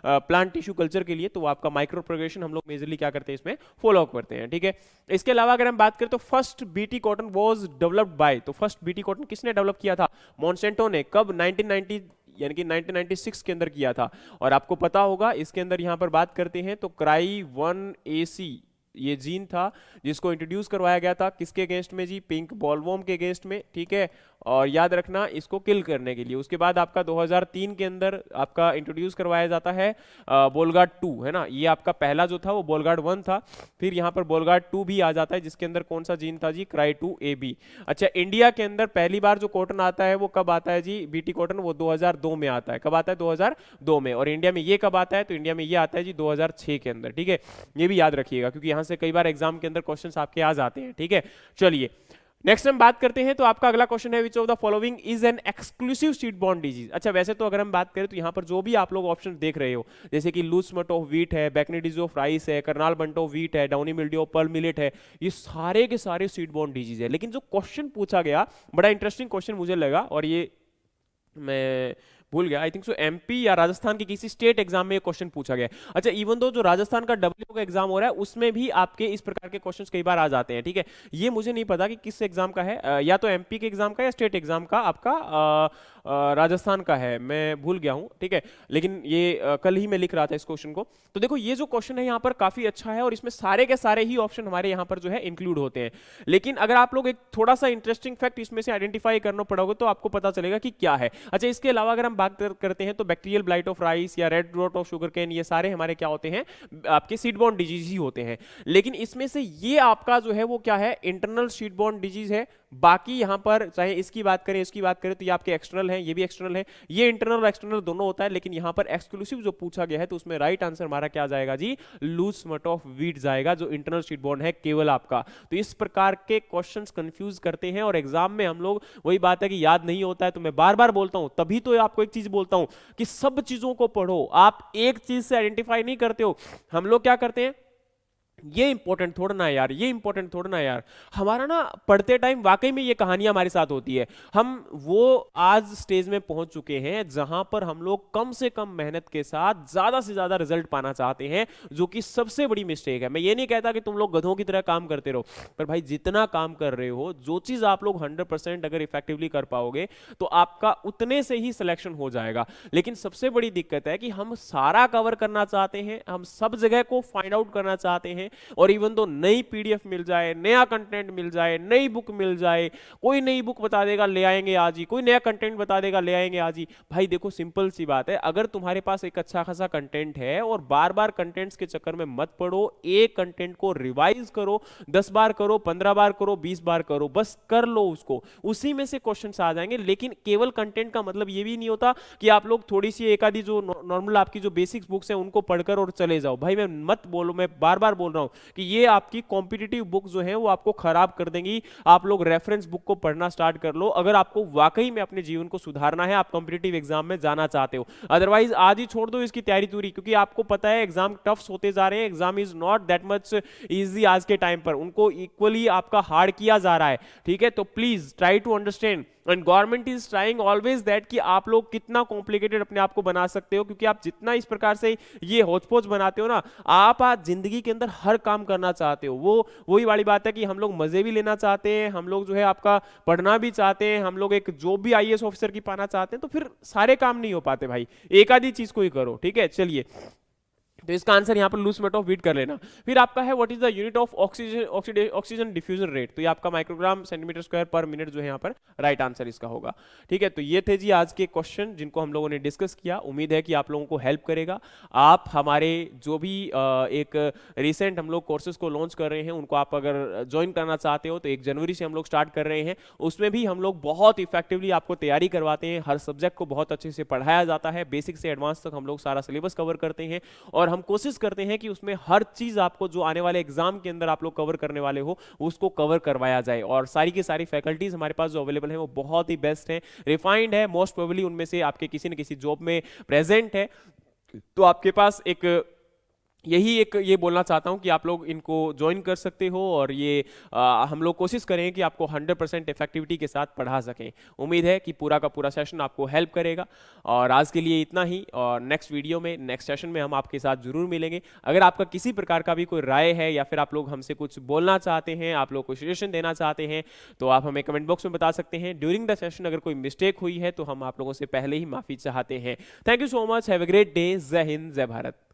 [SPEAKER 1] plant tissue culture के लिए? तो आपका माइक्रो प्रोग्रेशन हम लोग मेजरली क्या करते हैं इसमें? फॉलो अप करते हैं। ठीक है, इसके अलावा अगर हम बात करें तो first BT cotton was developed by. तो फर्स्ट बीटी कॉटन किसने डेवलप किया था? मोनसेंटो ने। कब? 1990 यानी कि 1996 के अंदर किया था। और आपको पता होगा इसके अंदर यहां पर बात करते हैं तो क्राई 1AC ये जीन था जिसको इंट्रोड्यूस करवाया गया था किसके अगेंस्ट में जी? पिंक बॉलवॉर्म के अगेंस्ट में। ठीक है, और याद रखना इसको किल करने के लिए। उसके बाद आपका 2003 के अंदर आपका इंट्रोड्यूस करवाया जाता है बोलगार्ड 2, है ना। ये आपका पहला जो था वो बोलगार्ड 1 था, फिर यहाँ पर बोलगार्ड 2 भी आ जाता है जिसके अंदर कौन सा जीन था जी? Cry 2AB। अच्छा, इंडिया के अंदर पहली बार जो कॉटन आता है वो कब आता है जी? बीटी कॉटन वो 2002 में आता है। कब आता है? 2002 में। और इंडिया में ये कब आता है? तो इंडिया में ये आता है जी 2006 के अंदर। ठीक है, ये भी याद रखिएगा क्योंकि यहाँ से कई बार एग्जाम के अंदर क्वेश्चंस आपके आ जाते हैं। ठीक है, चलिए नेक्स्ट हम बात करते हैं तो आपका अगला क्वेश्चन है विच of the following is an exclusive seed borne disease. अच्छा, वैसे तो अगर हम बात करें तो यहाँ पर जो भी आप लोग ऑप्शन देख रहे हो जैसे कि लूज स्पॉट ऑफ व्हीट है, बैकनी डिजीज ऑफ राइस है, कर्नाल बंट ऑफ व्हीट है, downy mildew of pearl millet है, ये सारे के सारे सीड बॉर्न डिजीज है। लेकिन जो क्वेश्चन पूछा गया बड़ा इंटरेस्टिंग क्वेश्चन मुझे लगा और ये मैं भूल गया, आई थिंक सो एमपी या राजस्थान के किसी स्टेट एग्जाम में क्वेश्चन पूछा गया। अच्छा, इवन दो जो राजस्थान का डब्ल्यू का एग्जाम हो रहा है उसमें भी आपके इस प्रकार के क्वेश्चंस कई बार आ जाते हैं। ठीक है, ये मुझे नहीं पता कि किस एग्जाम का है, या तो एमपी के एग्जाम का या स्टेट एग्जाम का आपका राजस्थान का है, मैं भूल गया हूं। ठीक है, लेकिन ये कल ही मैं लिख रहा था इस क्वेश्चन को। तो देखो ये जो क्वेश्चन है यहाँ पर काफी अच्छा है और इसमें सारे के सारे ही ऑप्शन हमारे यहाँ पर जो है इंक्लूड होते हैं। लेकिन अगर आप लोग एक थोड़ा सा इंटरेस्टिंग फैक्ट इसमें से आइडेंटिफाई करना पड़ोगे तो आपको पता चलेगा कि क्या है। अच्छा, इसके अलावा अगर हम बात करते हैं तो बैक्टीरियल ब्लाइट ऑफ राइस या red rot of sugarcane, ये सारे हमारे क्या होते हैं? आपके सीड बॉर्न डिजीज ही होते हैं। लेकिन इसमें से ये आपका जो है वो क्या है? इंटरनल सीड बॉर्न डिजीज है, बाकी यहाँ पर चाहे इसकी बात करें इसकी बात करें तो ये आपके एक्सटर्नल है, ये भी एक्सटर्नल है, ये इंटरनल और एक्सटर्नल दोनों होता है, लेकिन यहाँ पर एक्सक्लूसिव जो पूछा गया है तो उसमें राइट आंसर हमारा क्या जाएगा जी, लूज स्मट ऑफ वीट जाएगा, जो इंटरनल शीट बॉन्ड है केवल आपका। तो इस प्रकार के क्वेश्चंस कंफ्यूज करते हैं और एग्जाम में हम लोग, वही बात है कि याद नहीं होता है, तो मैं बार बार बोलता हूं, तभी तो आपको एक चीज बोलता हूं कि सब चीजों को पढ़ो, आप एक चीज से आइडेंटिफाई नहीं करते हो। हम लोग क्या करते हैं, ये इंपॉर्टेंट थोड़ा ना यार, ये इंपॉर्टेंट थोड़ा ना यार, हमारा ना पढ़ते टाइम वाकई में ये कहानियां हमारे साथ होती है। हम वो आज स्टेज में पहुंच चुके हैं जहां पर हम लोग कम से कम मेहनत के साथ ज्यादा से ज्यादा रिजल्ट पाना चाहते हैं, जो कि सबसे बड़ी मिस्टेक है। मैं ये नहीं कहता कि तुम लोग गधों की तरह काम करते रहो, पर भाई जितना काम कर रहे हो, जो चीज आप लोग 100% अगर इफेक्टिवली कर पाओगे तो आपका उतने से ही सिलेक्शन हो जाएगा। लेकिन सबसे बड़ी दिक्कत है कि हम सारा कवर करना चाहते हैं, हम सब जगह को फाइंड आउट करना चाहते हैं, और इवन तो नई पीडीएफ मिल जाए, नया कंटेंट मिल जाए, नई बुक मिल जाए, कोई नई बुक बता देगा ले आएंगे आज ही, कोई नया कंटेंट बता देगा ले आएंगे आज ही। भाई देखो सिंपल सी बात है, अगर तुम्हारे पास एक अच्छा खासा कंटेंट है और बार बार कंटेंट्स के चक्कर में मत पड़ो, एक कंटेंट को रिवाइज करो, 10 बार करो, 15 बार करो, 20 बार करो, बस कर लो उसको, उसी में से क्वेश्चंस आ जाएंगे। लेकिन केवल कंटेंट का मतलब ये भी नहीं होता कि आप लोग थोड़ी सी एक आधी जो नॉर्मल आपकी जो बेसिक्स बुक्स हैं उनको पढ़कर और चले जाओ। भाई मैं मत बोलो, मैं बार बार बोल रहा हूं कि ये आपकी कॉम्पिटिटिव बुक जो है वो आपको खराब कर देंगी। आप लोग रेफरेंस बुक को पढ़ना स्टार्ट कर लो, अगर आपको वाकई में अपने जीवन को सुधारना है, आप कॉम्पिटिटिव एग्जाम में जाना चाहते हो। अदरवाइज आज ही छोड़ दो इसकी तैयारी तुरी, क्योंकि आपको पता है एग्जाम टफ्स होते जा रहे हैं, exam is not that much easy आज के टाइम पर, उनको इक्वली आपका हार्ड किया जा रहा है। ठीक है, तो please try to understand, and government is trying always that कि आप लोग कितना कॉम्प्लिकेटेड अपने आप को बना सकते हो, क्योंकि आप जितना इस प्रकार से ये होच-पोच बनाते हो ना, आप आज जिंदगी के अंदर हर काम करना चाहते हो। वही वाली बात है कि हम लोग मजे भी लेना चाहते हैं, हम लोग जो है आपका पढ़ना भी चाहते हैं, हम लोग एक जॉब भी आईएएस ऑफिसर की पाना चाहते हैं, तो फिर सारे काम नहीं हो पाते भाई, एक आधी चीज को ही करो। ठीक है, चलिए, तो इसका आंसर यहाँ पर लूज मेट ऑफ वीट कर लेना। फिर आपका है what is the unit of oxygen diffusion rate, तो ये आपका माइक्रोग्राम सेंटीमीटर स्क्वायर पर मिनट जो है यहाँ पर राइट आंसर इसका होगा। ठीक है, तो ये थे जी आज के क्वेश्चन जिनको हम लोगों ने डिस्कस किया। उम्मीद है कि आप लोगों को हेल्प करेगा। आप हमारे जो भी एक रिसेंट हम लोग कोर्सेज को लॉन्च कर रहे हैं उनको आप अगर ज्वाइन करना चाहते हो तो 1 जनवरी से हम लोग स्टार्ट कर रहे हैं। उसमें भी हम लोग बहुत इफेक्टिवली आपको तैयारी करवाते हैं, हर सब्जेक्ट को बहुत अच्छे से पढ़ाया जाता है, बेसिक से एडवांस तक हम लोग सारा सिलेबस कवर करते हैं, और हम कोशिश करते हैं कि उसमें हर चीज आपको जो आने वाले एग्जाम के अंदर आप लोग कवर करने वाले हो उसको कवर करवाया जाए। और सारी की सारी फैकल्टीज हमारे पास जो अवेलेबल है वो बहुत ही बेस्ट है, रिफाइंड है, मोस्ट प्रोबेबली उनमें से आपके किसी न किसी जॉब में प्रेजेंट है। तो आपके पास एक यही एक ये बोलना चाहता हूं कि आप लोग इनको ज्वाइन कर सकते हो, और ये हम लोग कोशिश करें कि आपको 100% इफेक्टिविटी के साथ पढ़ा सकें। उम्मीद है कि पूरा का पूरा सेशन आपको हेल्प करेगा। और आज के लिए इतना ही, और नेक्स्ट वीडियो में, नेक्स्ट सेशन में हम आपके साथ जरूर मिलेंगे। अगर आपका किसी प्रकार का भी कोई राय है या फिर आप लोग हमसे कुछ बोलना चाहते हैं, आप लोग कोई सजेशन देना चाहते हैं, तो आप हमें कमेंट बॉक्स में बता सकते हैं। ड्यूरिंग द सेशन अगर कोई मिस्टेक हुई है तो हम आप लोगों से पहले ही माफी चाहते हैं। Thank you so much, have a great day. जय हिंद, जय भारत।